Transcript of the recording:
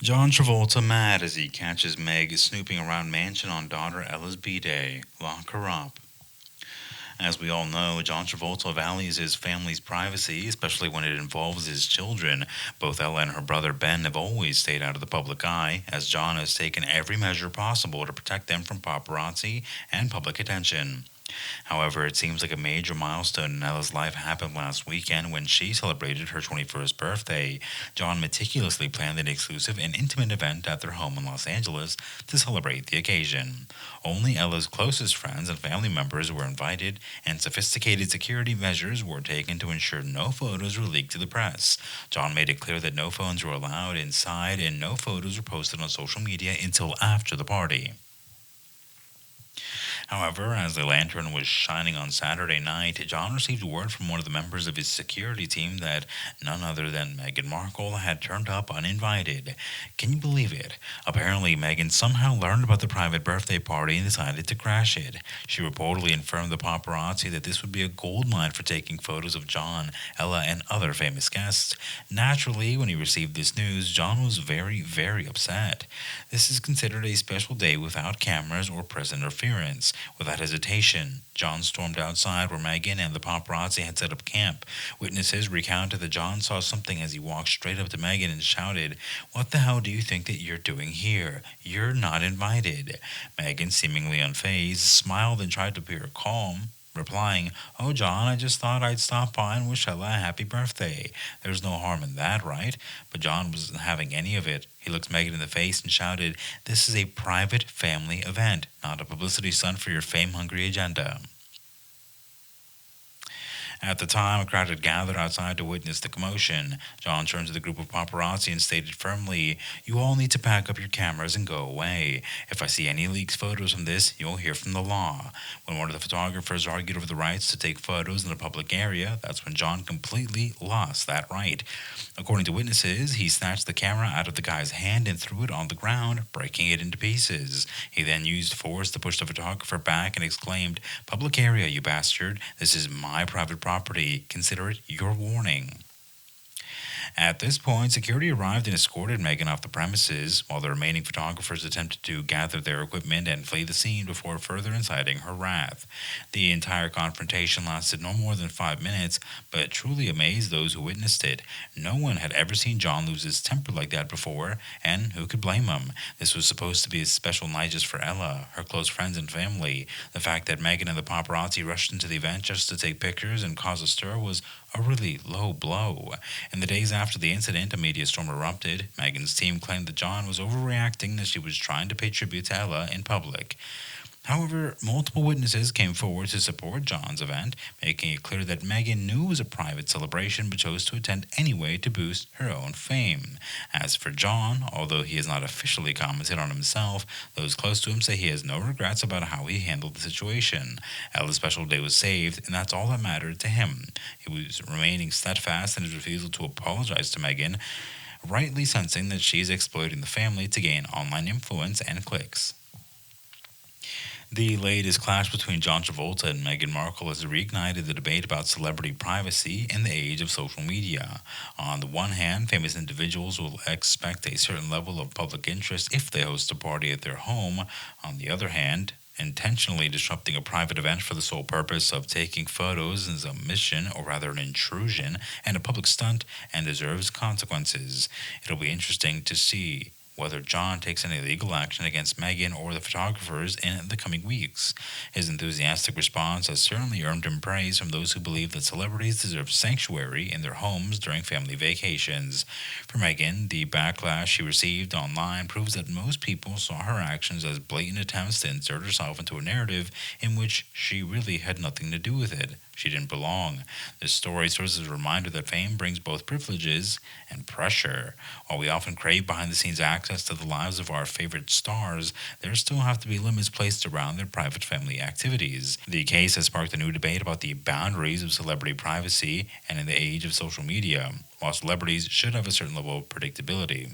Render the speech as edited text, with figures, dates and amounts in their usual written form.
John Travolta mad as he catches Meg snooping around mansion on daughter Ella's Bday. Lock her up. As we all know, John Travolta values his family's privacy, especially when it involves his children. Both Ella and her brother Ben have always stayed out of the public eye, as John has taken every measure possible to protect them from paparazzi and public attention. However, it seems like a major milestone in Ella's life happened last weekend when she celebrated her 21st birthday. John meticulously planned an exclusive and intimate event at their home in Los Angeles to celebrate the occasion. Only Ella's closest friends and family members were invited, and sophisticated security measures were taken to ensure no photos were leaked to the press. John made it clear that no phones were allowed inside and no photos were posted on social media until after the party. However, as the lantern was shining on Saturday night, John received word from one of the members of his security team that none other than Meghan Markle had turned up uninvited. Can you believe it? Apparently, Meghan somehow learned about the private birthday party and decided to crash it. She reportedly informed the paparazzi that this would be a goldmine for taking photos of John, Ella, and other famous guests. Naturally, when he received this news, John was very, very upset. This is considered a special day without cameras or press interference. Without hesitation, John stormed outside where Meghan and the paparazzi had set up camp. Witnesses recounted that John saw something as he walked straight up to Meghan and shouted, "What the hell do you think that you're doing here? You're not invited." Meghan, seemingly unfazed, smiled and tried to appear calm, replying, "Oh, John, I just thought I'd stop by and wish Ella a happy birthday. There's no harm in that, right?" But John wasn't having any of it. He looked Meghan in the face and shouted, "This is a private family event, not a publicity stunt for your fame-hungry agenda." At the time, a crowd had gathered outside to witness the commotion. John turned to the group of paparazzi and stated firmly, "You all need to pack up your cameras and go away. If I see any leaked photos from this, you'll hear from the law." When one of the photographers argued over the rights to take photos in a public area, that's when John completely lost that right. According to witnesses, he snatched the camera out of the guy's hand and threw it on the ground, breaking it into pieces. He then used force to push the photographer back and exclaimed, "Public area, you bastard. This is my private property. Consider it your warning." At this point, security arrived and escorted Meghan off the premises, while the remaining photographers attempted to gather their equipment and flee the scene before further inciting her wrath. The entire confrontation lasted no more than 5 minutes, but it truly amazed those who witnessed it. No one had ever seen John lose his temper like that before, and who could blame him? This was supposed to be a special night just for Ella, her close friends and family. The fact that Meghan and the paparazzi rushed into the event just to take pictures and cause a stir was a really low blow. In the days after the incident, a media storm erupted. Meghan's team claimed that John was overreacting as she was trying to pay tribute to Ella in public. However, multiple witnesses came forward to support John's event, making it clear that Meghan knew it was a private celebration but chose to attend anyway to boost her own fame. As for John, although he has not officially commented on himself, those close to him say he has no regrets about how he handled the situation. Ella's special day was saved, and that's all that mattered to him. He was remaining steadfast in his refusal to apologize to Meghan, rightly sensing that she is exploiting the family to gain online influence and clicks. The latest clash between John Travolta and Meghan Markle has reignited the debate about celebrity privacy in the age of social media. On the one hand, famous individuals will expect a certain level of public interest if they host a party at their home. On the other hand, intentionally disrupting a private event for the sole purpose of taking photos is a mission, or rather an intrusion, and a public stunt, and deserves consequences. It'll be interesting to see whether John takes any legal action against Meghan or the photographers in the coming weeks. His enthusiastic response has certainly earned him praise from those who believe that celebrities deserve sanctuary in their homes during family vacations. For Meghan, the backlash she received online proves that most people saw her actions as blatant attempts to insert herself into a narrative in which she really had nothing to do with it. She didn't belong. This story serves as a reminder that fame brings both privileges and pressure. While we often crave behind-the-scenes access to the lives of our favorite stars, there still have to be limits placed around their private family activities. The case has sparked a new debate about the boundaries of celebrity privacy and in the age of social media, while celebrities should have a certain level of predictability.